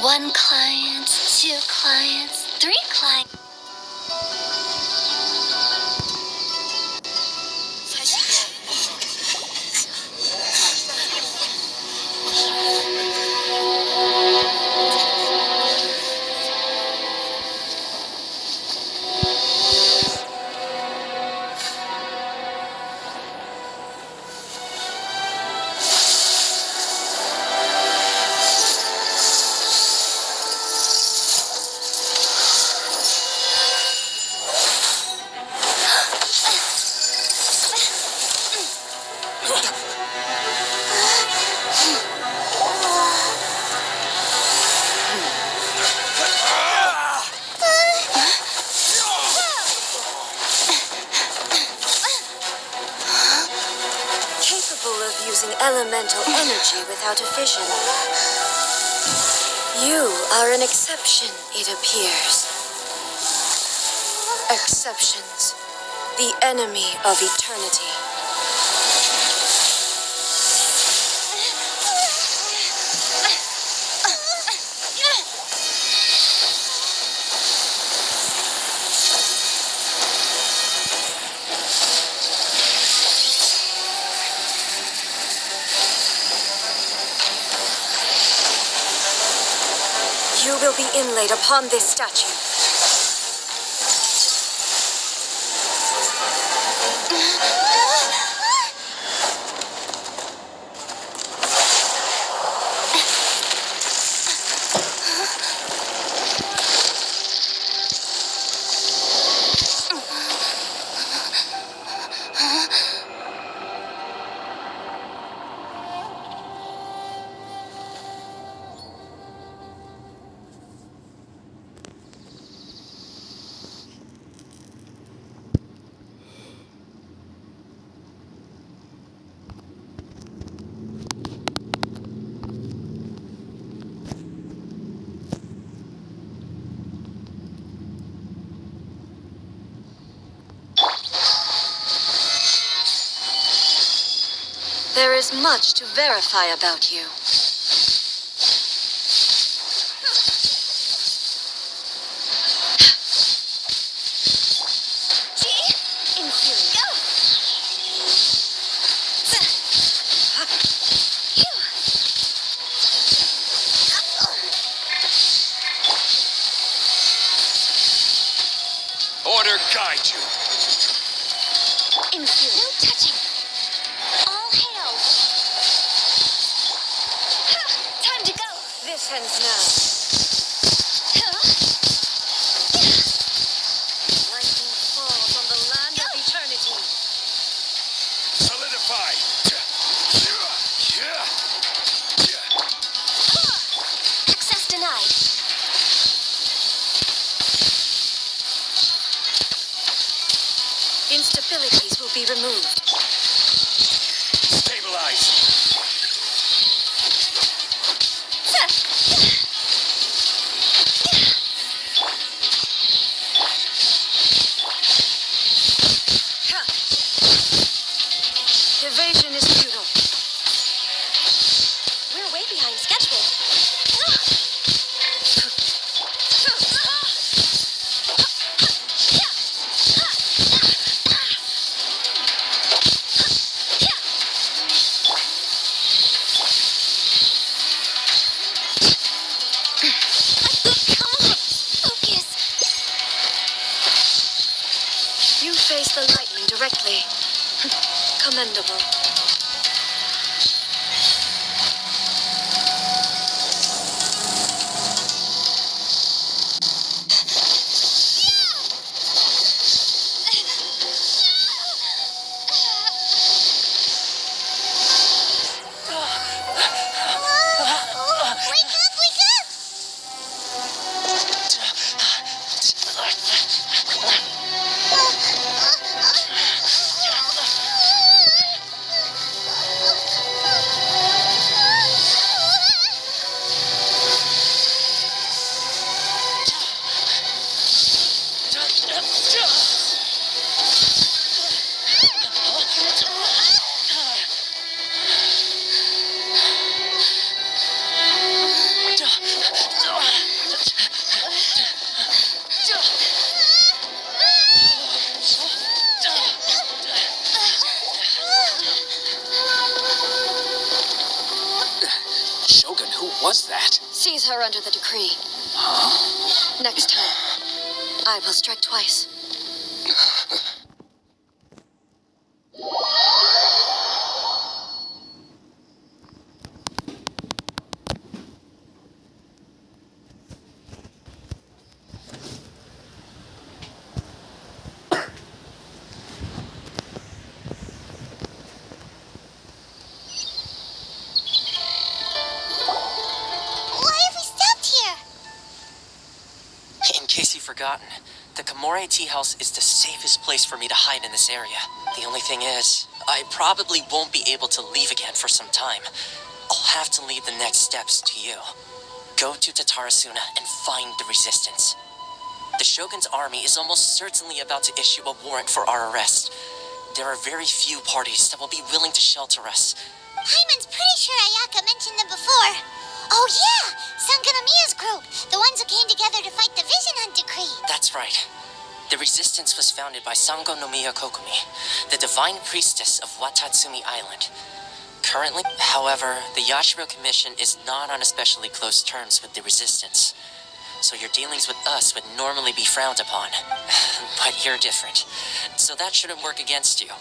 1 client, 2 clients, 3 clients. Using elemental energy without a fission. You are an exception, it appears. Exceptions, the enemy of eternity. You will be inlaid upon this statue. There is much to verify about you. Order guide you. No touching. All hail. Time to go. This ends now. Lightning falls on the land of eternity. Solidify. Access denied. Instabilities will be removed. Stabilize. Evasion is futile. We're way behind schedule. You face the lightning directly. Commendable. that? Seize her under the decree. Huh? Next time, I will strike twice. In case you've forgotten, the Komore Tea House is the safest place for me to hide in this area. The only thing is, I probably won't be able to leave again for some time. I'll have to leave the next steps to you. Go to Tatarasuna and find the resistance. The Shogun's army is almost certainly about to issue a warrant for our arrest. There are very few parties that will be willing to shelter us. Paimon's pretty sure Ayaka mentioned them before. Oh yeah! Sangonomiya's group! The ones who came together to fight the Vision Hunt Decree! That's right. The resistance was founded by Sangonomiya Kokomi, the divine priestess of Watatsumi Island. Currently, however, the Yashiro Commission is not on especially close terms with the resistance. So your dealings with us would normally be frowned upon. But you're different. So that shouldn't work against you.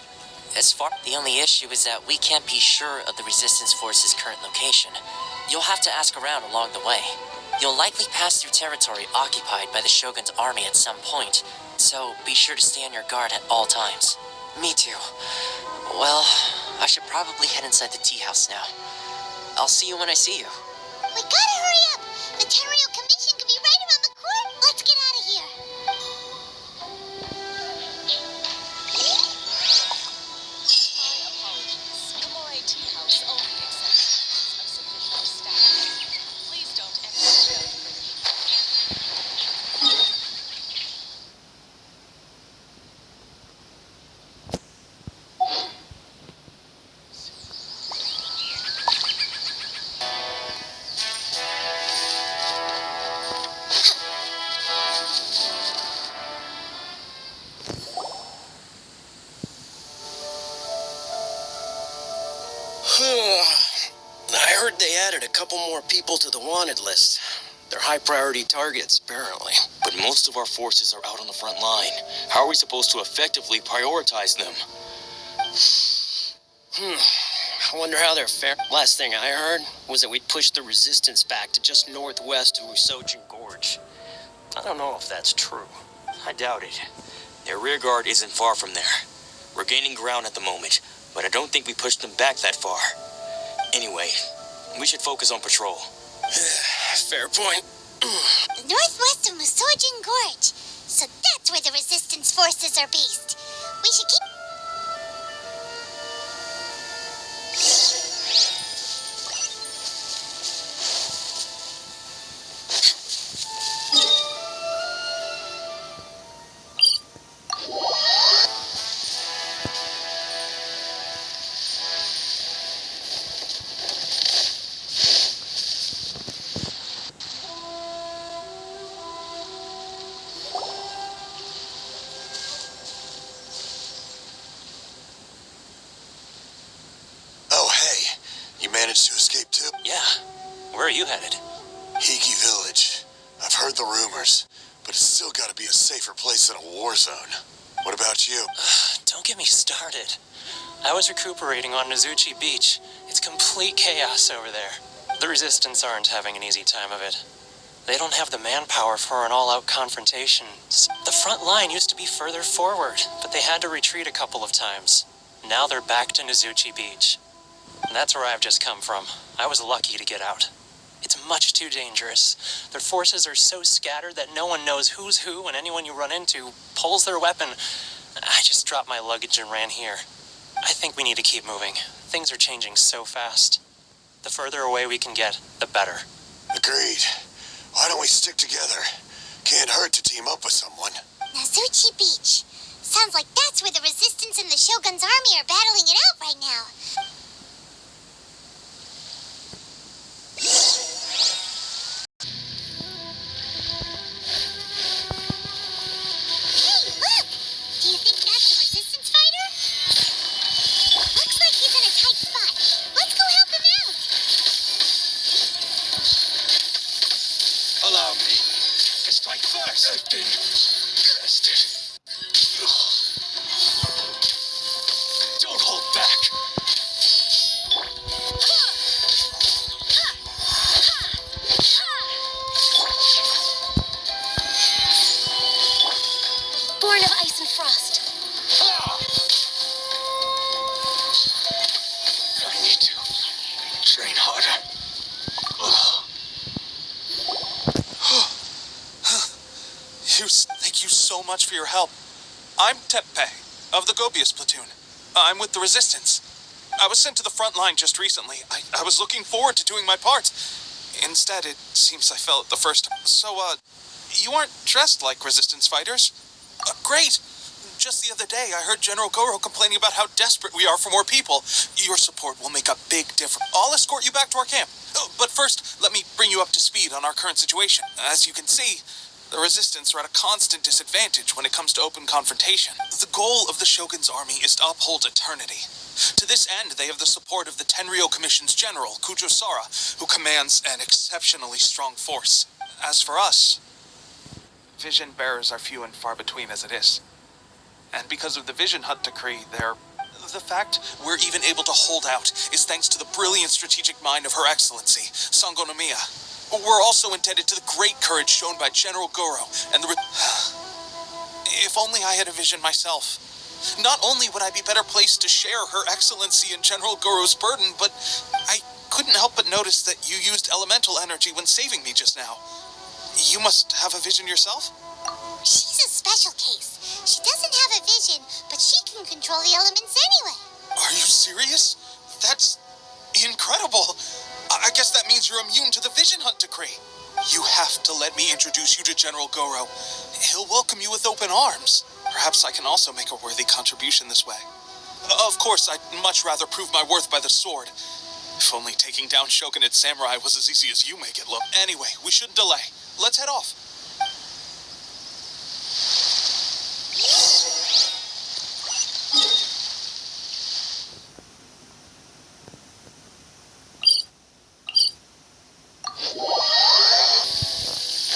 The only issue is that we can't be sure of the resistance force's current location. You'll have to ask around along the way. You'll likely pass through territory occupied by the Shogun's army at some point, so be sure to stay on your guard at all times. Me too. Well, I should probably head inside the tea house now. I'll see you when I see you. We gotta hurry up! The Tenryo Commission could be right around the corner! Let's get out of here! Komore Tea House only accepts of sufficient staff. Please don't enter the building. I heard they added a couple more people to the wanted list. They're high priority targets, apparently. But most of our forces are out on the front line. How are we supposed to effectively prioritize them? I wonder how they're fair. Last thing I heard was that we'd pushed the resistance back to just northwest of Usojin Gorge. I don't know if that's true. I doubt it. Their rear guard isn't far from there. We're gaining ground at the moment, but I don't think we pushed them back that far. Anyway, we should focus on patrol. Fair point. Northwest of Musojin Gorge. So that's where the resistance forces are based. We should keep... Managed to escape too? Yeah. Where are you headed? Hiki Village. I've heard the rumors, but it's still got to be a safer place than a war zone. What about you? Don't get me started. I was recuperating on Nizuchi Beach. It's complete chaos over there. The Resistance aren't having an easy time of it. They don't have the manpower for an all-out confrontation. The front line used to be further forward, but they had to retreat a couple of times. Now they're back to Nizuchi Beach. That's where I've just come from. I was lucky to get out. It's much too dangerous. Their forces are so scattered that no one knows who's who, and anyone you run into pulls their weapon. I just dropped my luggage and ran here. I think we need to keep moving. Things are changing so fast. The further away we can get, the better. Agreed. Why don't we stick together? Can't hurt to team up with someone. Nizuchi Beach. Sounds like that's where the Resistance and the Shogun's army are battling it out right now. I've been tested. Don't hold back. Born of ice and frost. I need to train harder. Thank you so much for your help. I'm Teppei, of the Gobius platoon. I'm with the Resistance. I was sent to the front line just recently. I was looking forward to doing my part. Instead, it seems I fell at the first time. So, you aren't dressed like Resistance fighters? Great! Just the other day, I heard General Goro complaining about how desperate we are for more people. Your support will make a big difference. I'll escort you back to our camp. But first, let me bring you up to speed on our current situation. As you can see, the Resistance are at a constant disadvantage when it comes to open confrontation. The goal of the Shogun's army is to uphold eternity. To this end, they have the support of the Tenryou Commission's general, Kujosara, who commands an exceptionally strong force. As for us, vision bearers are few and far between as it is. And because of the Vision Hunt decree, the fact we're even able to hold out is thanks to the brilliant strategic mind of Her Excellency, Sango Nomiya. We're also indebted to the great courage shown by General Goro and the... If only I had a vision myself. Not only would I be better placed to share Her Excellency and General Goro's burden, but I couldn't help but notice that you used elemental energy when saving me just now. You must have a vision yourself? She's a special case. She doesn't have a vision, but she can control the elements anyway. Are you serious? That's incredible. I guess that means you're immune to the Vision Hunt decree. You have to let me introduce you to General Goro. He'll welcome you with open arms. Perhaps I can also make a worthy contribution this way. Of course, I'd much rather prove my worth by the sword. If only taking down Shogunate Samurai was as easy as you make it look. Anyway, we shouldn't delay. Let's head off.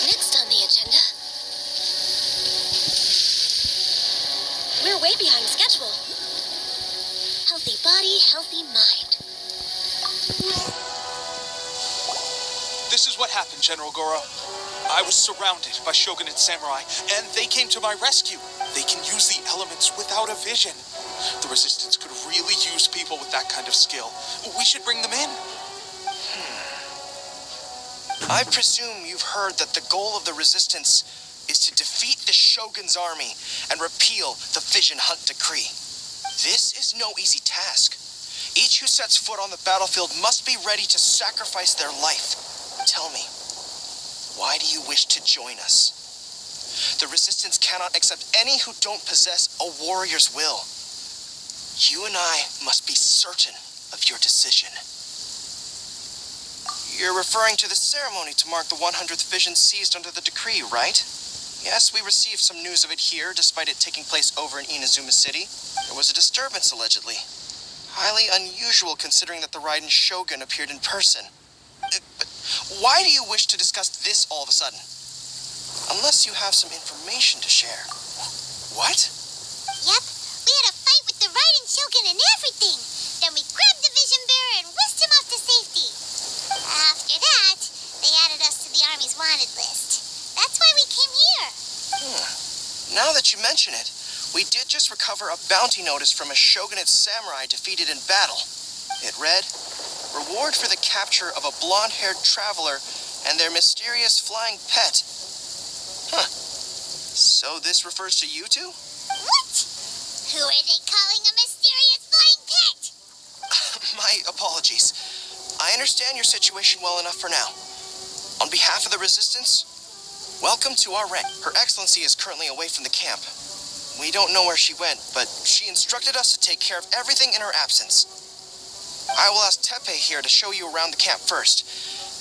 Next on the agenda. We're way behind schedule. Healthy body, healthy mind. This is what happened, General Goro. I was surrounded by Shogunate Samurai, and they came to my rescue. They can use the elements without a vision. The Resistance could really use people with that kind of skill. We should bring them in. I presume you've heard that the goal of the Resistance is to defeat the Shogun's army and repeal the Vision Hunt decree. This is no easy task. Each who sets foot on the battlefield must be ready to sacrifice their life. Tell me, why do you wish to join us? The Resistance cannot accept any who don't possess a warrior's will. You and I must be certain of your decision. You're referring to the ceremony to mark the 100th vision seized under the decree, right? Yes, we received some news of it here, despite it taking place over in Inazuma City. There was a disturbance, allegedly. Highly unusual, considering that the Raiden Shogun appeared in person. But why do you wish to discuss this all of a sudden? Unless you have some information to share. What? Yep, we had a fight with the Raiden Shogun and everything. Then we grabbed the Vision Bearer and whisked him off to safety. After that, they added us to the Army's wanted list. That's why we came here. Now that you mention it, we did just recover a bounty notice from a Shogunate samurai defeated in battle. It read, "Reward for the capture of a blonde-haired traveler and their mysterious flying pet." Huh. So this refers to you two? What? Who are they calling a mysterious flying pet? My apologies. I understand your situation well enough for now. On behalf of the Resistance, welcome to our rank. Her Excellency is currently away from the camp. We don't know where she went, but she instructed us to take care of everything in her absence. I will ask Teppei here to show you around the camp first,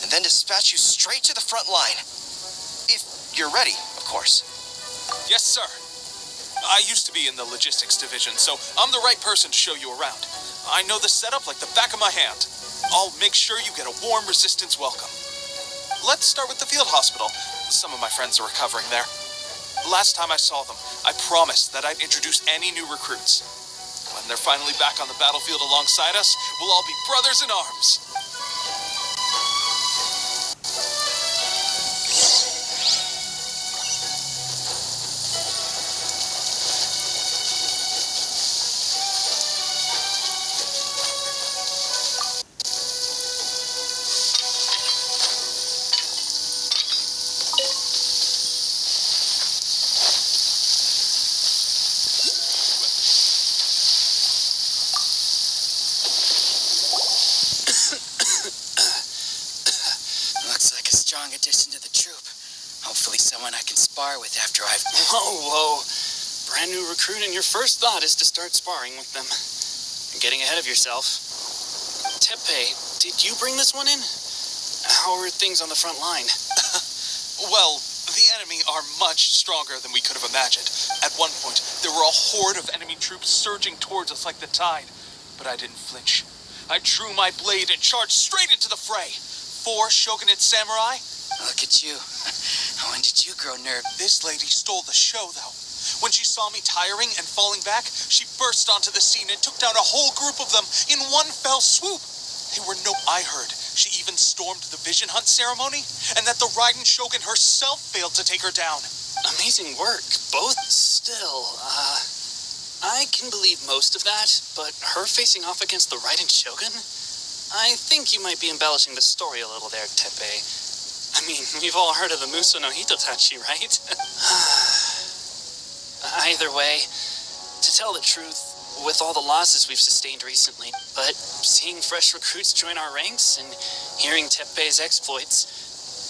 and then dispatch you straight to the front line. If you're ready, of course. Yes, sir. I used to be in the logistics division, so I'm the right person to show you around. I know the setup like the back of my hand. I'll make sure you get a warm Resistance welcome. Let's start with the field hospital. Some of my friends are recovering there. Last time I saw them, I promised that I'd introduce any new recruits. When they're finally back on the battlefield alongside us, we'll all be brothers in arms. Looks like a strong addition to the troop. Hopefully someone I can spar with after I've... Whoa. Brand new recruit and your first thought is to start sparring with them. You're getting ahead of yourself. Teppei, did you bring this one in? How are things on the front line? Well, the enemy are much stronger than we could have imagined. At one point, there were a horde of enemy troops surging towards us like the tide. But I didn't flinch. I drew my blade and charged straight into the fray. 4 shogunate samurai. Look at you. When did you grow nerve? This lady stole the show, though. When she saw me tiring and falling back, she burst onto the scene and took down a whole group of them in one fell swoop. I heard she even stormed the vision hunt ceremony, and that the Raiden Shogun herself failed to take her down. Amazing work. Both still, I can believe most of that, but her facing off against the Raiden Shogun? I think you might be embellishing the story a little there, Teppei. I mean, we've all heard of the Muso no Hitotachi, right? Either way, to tell the truth, with all the losses we've sustained recently, but seeing fresh recruits join our ranks and hearing Teppei's exploits,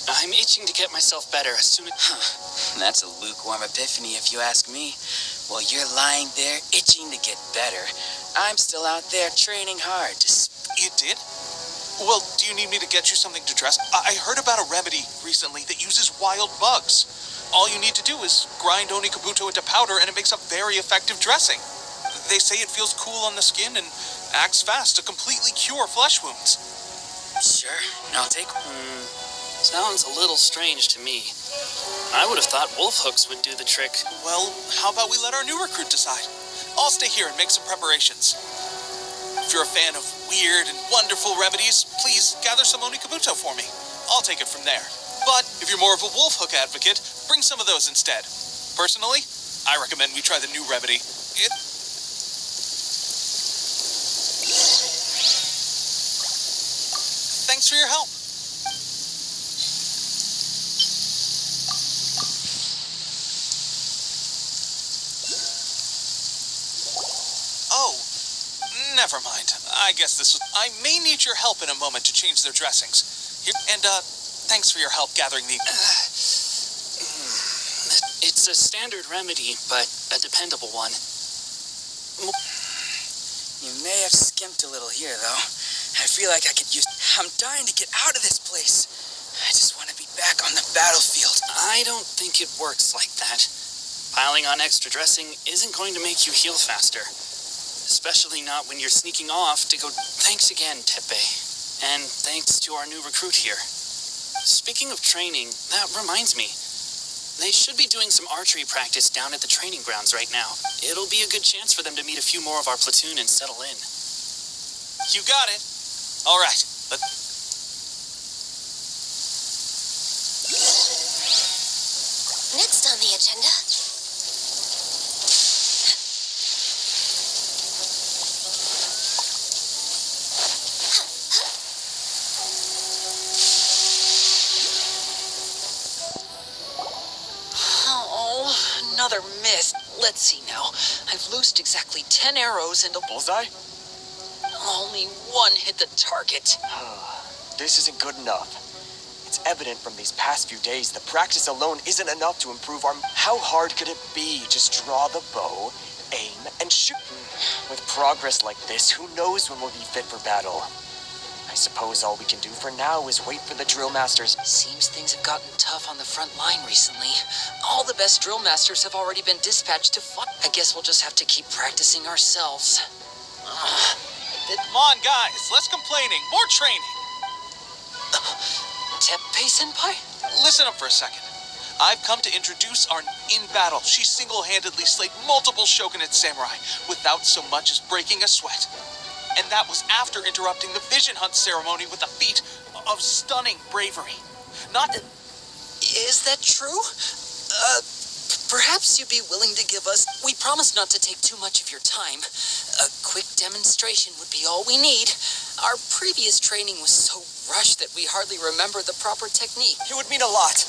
I'm itching to get myself better as soon as... That's a lukewarm epiphany if you ask me. While you're lying there itching to get better, I'm still out there training hard to... You did? Well, do you need me to get you something to dress? I heard about a remedy recently that uses wild bugs. All you need to do is grind Onikabuto into powder and it makes a very effective dressing. They say it feels cool on the skin and acts fast to completely cure flesh wounds. Sure, I'll take one. Sounds a little strange to me. I would have thought wolf hooks would do the trick. Well, how about we let our new recruit decide? I'll stay here and make some preparations. If you're a fan of weird and wonderful remedies, please gather some Onikabuto for me. I'll take it from there. But if you're more of a wolf hook advocate, bring some of those instead. Personally, I recommend we try the new remedy. Thanks for your help. Oh, never mind. I guess this was... I may need your help in a moment to change their dressings. Here, and, thanks for your help gathering the... It's a standard remedy, but a dependable one. You may have skimped a little here, though. I feel like I could use... I'm dying to get out of this place. I just want to be back on the battlefield. I don't think it works like that. Piling on extra dressing isn't going to make you heal faster. Especially not when you're sneaking off to go... Thanks again, Teppei. And thanks to our new recruit here. Speaking of training, that reminds me. They should be doing some archery practice down at the training grounds right now. It'll be a good chance for them to meet a few more of our platoon and settle in. You got it. All right. Next on the agenda... Another miss. Let's see now. I've loosed exactly 10 arrows and a bullseye? Only one hit the target. This isn't good enough. It's evident from these past few days that practice alone isn't enough to improve our... How hard could it be? Just draw the bow, aim, and shoot. With progress like this, who knows when we'll be fit for battle? I suppose all we can do for now is wait for the drill masters. Seems things have gotten tough on the front line recently. All the best drill masters have already been dispatched to fight. I guess we'll just have to keep practicing ourselves. Come on, guys. Less complaining. More training. Teppei-senpai? Listen up for a second. I've come to introduce our in battle. She single-handedly slayed multiple shogunate samurai without so much as breaking a sweat. And that was after interrupting the vision hunt ceremony with a feat of stunning bravery. Not Is that true? Perhaps you'd be willing to give us... We promise not to take too much of your time. A quick demonstration would be all we need. Our previous training was so rushed that we hardly remember the proper technique. It would mean a lot.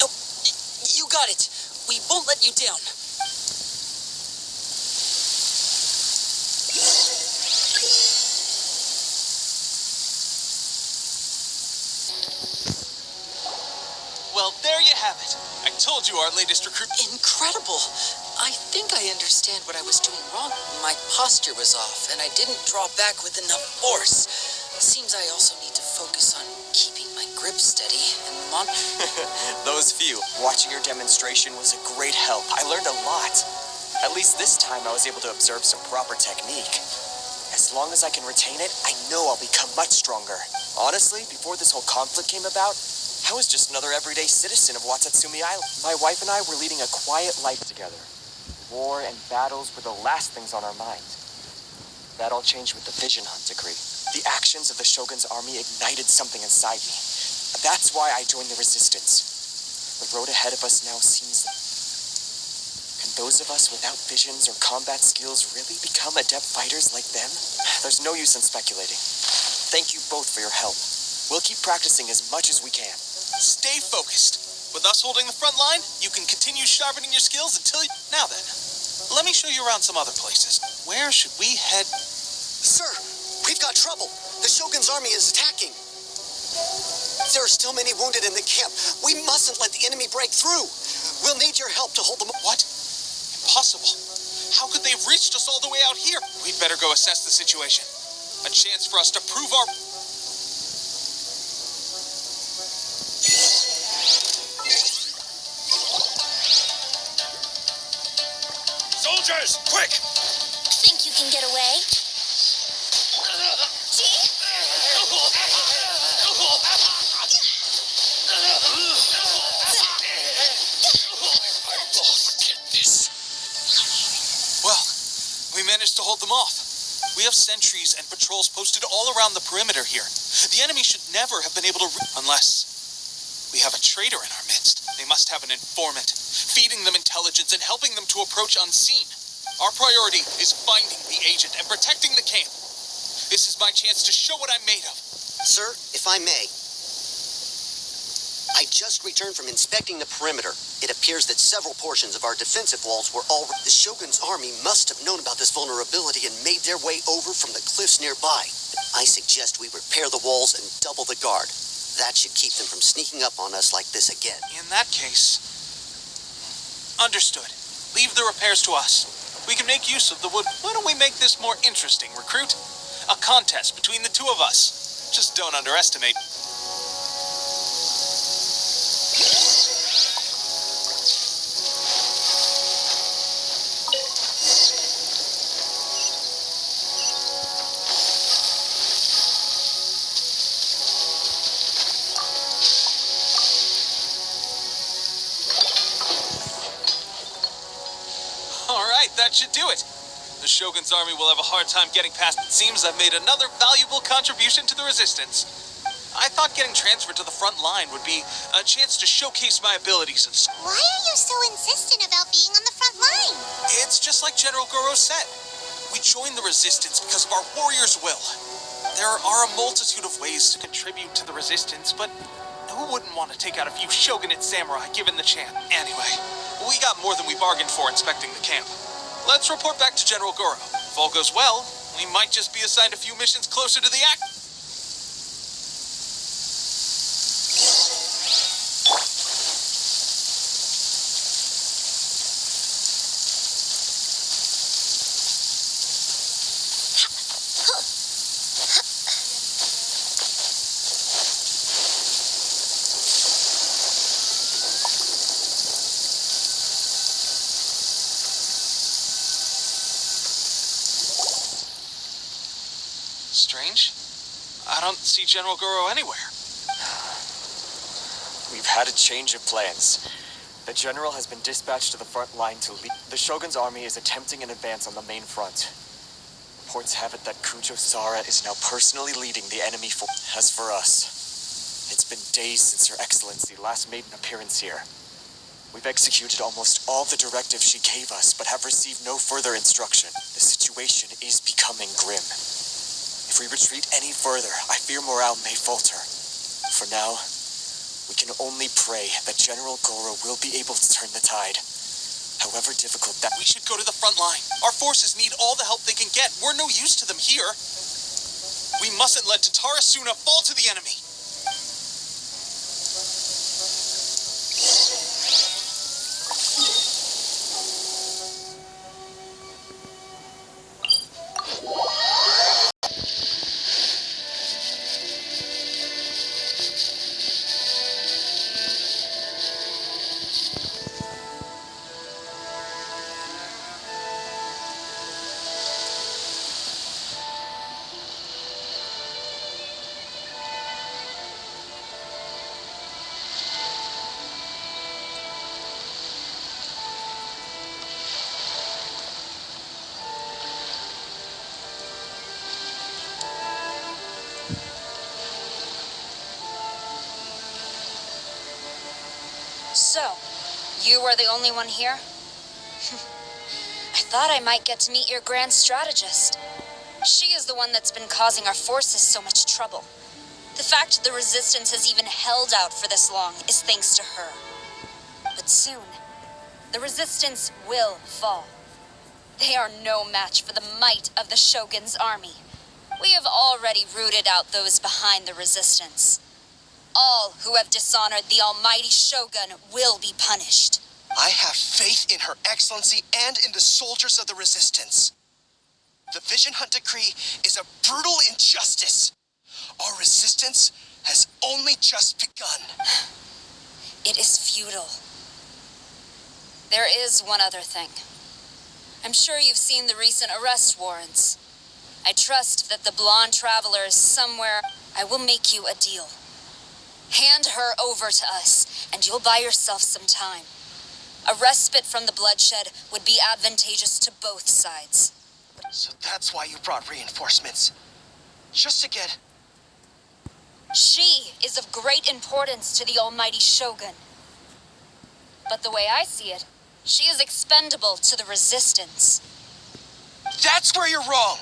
Oh, you got it. We won't let you down. Well, there you have it. I told you our latest recruit... Incredible. I think I understand what I was doing wrong. My posture was off, and I didn't draw back with enough force. Seems I also need to focus on keeping my grip steady and Those few. Watching your demonstration was a great help. I learned a lot. At least this time I was able to observe some proper technique. As long as I can retain it, I know I'll become much stronger. Honestly, before this whole conflict came about, I was just another everyday citizen of Watatsumi Island. My wife and I were leading a quiet life together. War and battles were the last things on our mind. That all changed with the vision hunt decree. The actions of the Shogun's army ignited something inside me. That's why I joined the resistance. The road ahead of us now seems... Can those of us without visions or combat skills really become adept fighters like them? There's no use in speculating. Thank you both for your help. We'll keep practicing as much as we can. Stay focused. With us holding the front line, you can continue sharpening your skills until you... Now then, let me show you around some other places. Where should we head? Sir, we've got trouble. The Shogun's army is attacking. There are still many wounded in the camp. We mustn't let the enemy break through. We'll need your help to hold them... What? Impossible. How could they have reached us all the way out here? We'd better go assess the situation. A chance for us to prove our... Soldiers, quick! Think you can get away? Well, we managed to hold them off. We have sentries and patrols posted all around the perimeter here. The enemy should never have been able to... Unless we have a traitor in our midst. They must have an informant, feeding them intelligence and helping them to approach unseen. Our priority is finding the agent and protecting the camp. This is my chance to show what I'm made of. Sir, if I may, I just returned from inspecting the perimeter. It appears that several portions of our defensive walls were all... The Shogun's army must have known about this vulnerability and made their way over from the cliffs nearby. I suggest we repair the walls and double the guard. That should keep them from sneaking up on us like this again. In that case... Understood. Leave the repairs to us. We can make use of the wood. Why don't we make this more interesting, recruit? A contest between the two of us. Just don't underestimate... That should do it. The Shogun's army will have a hard time getting past. It seems I've made another valuable contribution to the resistance. I thought getting transferred to the front line would be a chance to showcase my abilities and... Why are you so insistent about being on the front line? It's just like General Goro said. We joined the resistance because of our warriors' will. There are a multitude of ways to contribute to the resistance, but who wouldn't want to take out a few shogunate samurai given the chance? Anyway, we got more than we bargained for inspecting the camp. Let's report back to General Goro. If all goes well, we might just be assigned a few missions closer to the act. Strange. I don't see General Goro anywhere. We we've had a change of plans. The general has been dispatched to the front line to lead. The Shogun's army is attempting an advance on the main front. Reports have it that Kujo Sara is now personally leading the enemy force. As for us, it's been days since Her Excellency last made an appearance here. We've executed almost all the directives she gave us, but have received no further instruction. The situation is becoming grim. If we retreat any further, I fear morale may falter. For now, we can only pray that General Goro will be able to turn the tide. However difficult that... We should go to the front line. Our forces need all the help they can get. We're no use to them here. We mustn't let Tatarasuna fall to the enemy. So, you are the only one here? I thought I might get to meet your grand strategist. She is the one that's been causing our forces so much trouble. The fact the resistance has even held out for this long is thanks to her. But soon, the resistance will fall. They are no match for the might of the Shogun's army. We have already rooted out those behind the resistance. All who have dishonored the almighty Shogun will be punished. I have faith in Her Excellency and in the soldiers of the resistance. The Vision Hunt Decree is a brutal injustice. Our resistance has only just begun. It is futile. There is one other thing. I'm sure you've seen the recent arrest warrants. I trust that the blonde traveler is somewhere. I will make you a deal. Hand her over to us, and you'll buy yourself some time. A respite from the bloodshed would be advantageous to both sides. So that's why you brought reinforcements. Just to get... She is of great importance to the almighty Shogun. But the way I see it, she is expendable to the resistance. That's where you're wrong.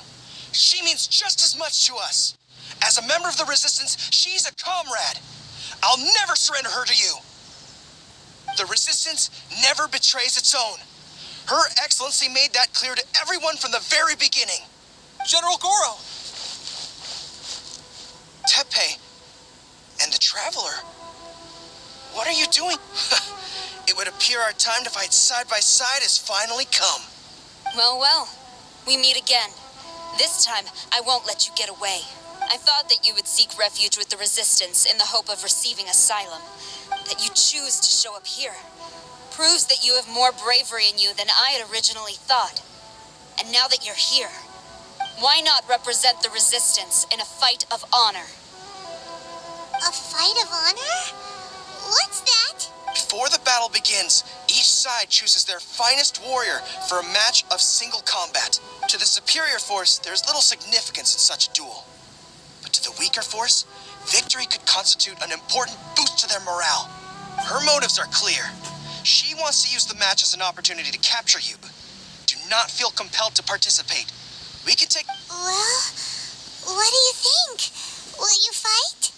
She means just as much to us. As a member of the resistance, she's a comrade. I'll never surrender her to you. The resistance never betrays its own. Her Excellency made that clear to everyone from the very beginning. General Goro! Teppei and the Traveler. What are you doing? It would appear our time to fight side by side has finally come. Well, well. We meet again. This time, I won't let you get away. I thought that you would seek refuge with the resistance in the hope of receiving asylum. That you choose to show up here proves that you have more bravery in you than I had originally thought. And now that you're here, why not represent the resistance in a fight of honor? A fight of honor? What's that? Before the battle begins, each side chooses their finest warrior for a match of single combat. To the superior force, there's little significance in such a duel. But to the weaker force, victory could constitute an important boost to their morale. Her motives are clear. She wants to use the match as an opportunity to capture you. Do not feel compelled to participate. We can take... Well, what do you think? Will you fight?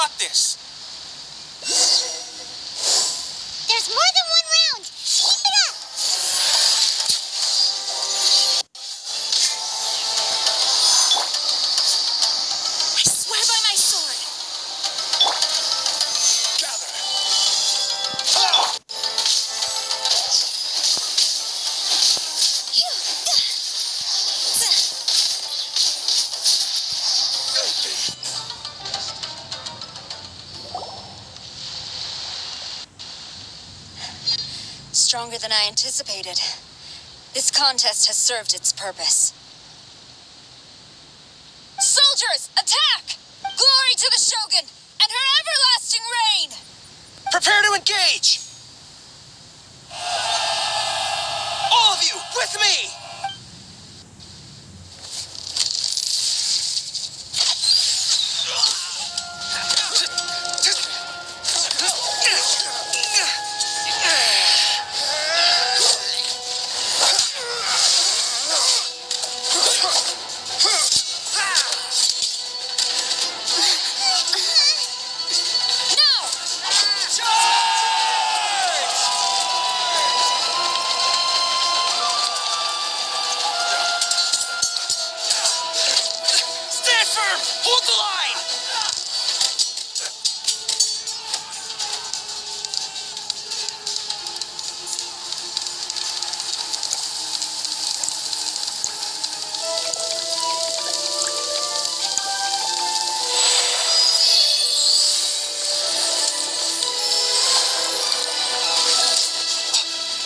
got this. There's more than one round. Keep it up. I swear by my sword. Stronger than I anticipated. This contest has served its purpose. Soldiers, attack! Glory to the Shogun and her everlasting reign! Prepare to engage! All of you, with me! Stand firm! Hold the line!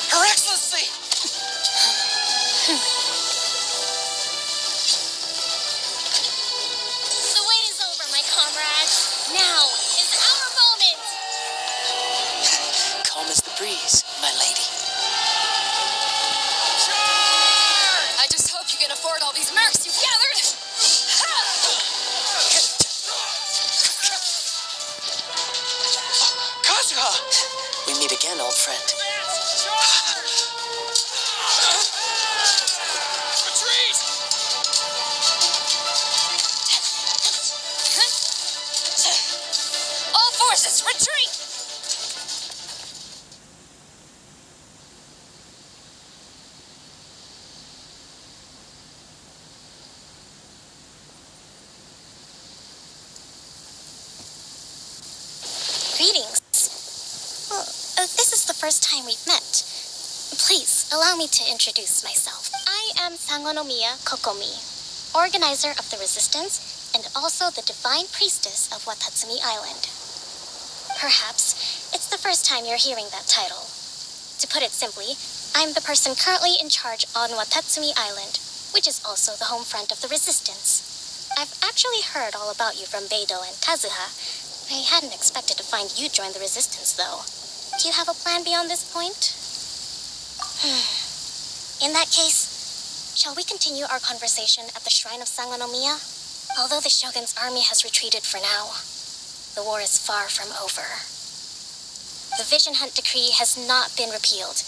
Her Excellency! The wait is over, my comrades. Now is our moment. Calm as the breeze, my lady. I just hope you can afford all these mercs you've gathered. Kazuha! We meet again, old friend. Retreat! All forces, retreat! Greetings. Well, this is the first time we've met. Please, allow me to introduce myself. I am Sangonomiya Kokomi, organizer of the Resistance and also the Divine Priestess of Watatsumi Island. Perhaps it's the first time you're hearing that title. To put it simply, I'm the person currently in charge on Watatsumi Island, which is also the home front of the Resistance. I've actually heard all about you from Beidou and Kazuha. I hadn't expected to find you join the Resistance, though. Do you have a plan beyond this point? In that case, shall we continue our conversation at the shrine of Sangonomiya? Although the Shogun's army has retreated for now, the war is far from over. The Vision Hunt Decree has not been repealed,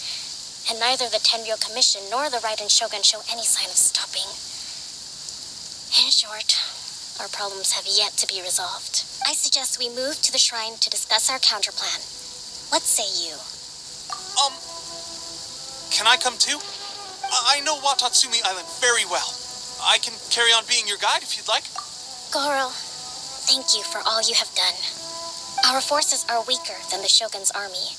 and neither the Tenryo Commission nor the Raiden Shogun show any sign of stopping. In short, our problems have yet to be resolved. I suggest we move to the shrine to discuss our counterplan. What say you? Can I come too? I know Watatsumi Island very well. I can carry on being your guide if you'd like. Goro, thank you for all you have done. Our forces are weaker than the Shogun's army,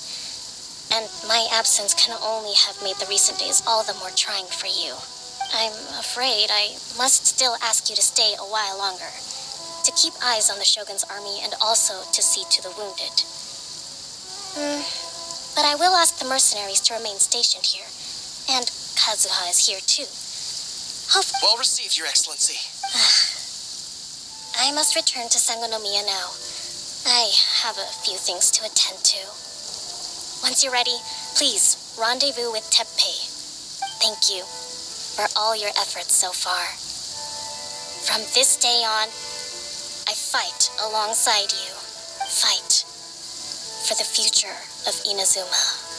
and my absence can only have made the recent days all the more trying for you. I'm afraid I must still ask you to stay a while longer, to keep eyes on the Shogun's army and also to see to the wounded. But I will ask the mercenaries to remain stationed here, and Kazuha is here too. Well received, Your Excellency. I must return to Sangonomiya now. I have a few things to attend to. Once you're ready, please rendezvous with Teppei. Thank you for all your efforts so far. From this day on, I fight alongside you. Fight for the future of Inazuma.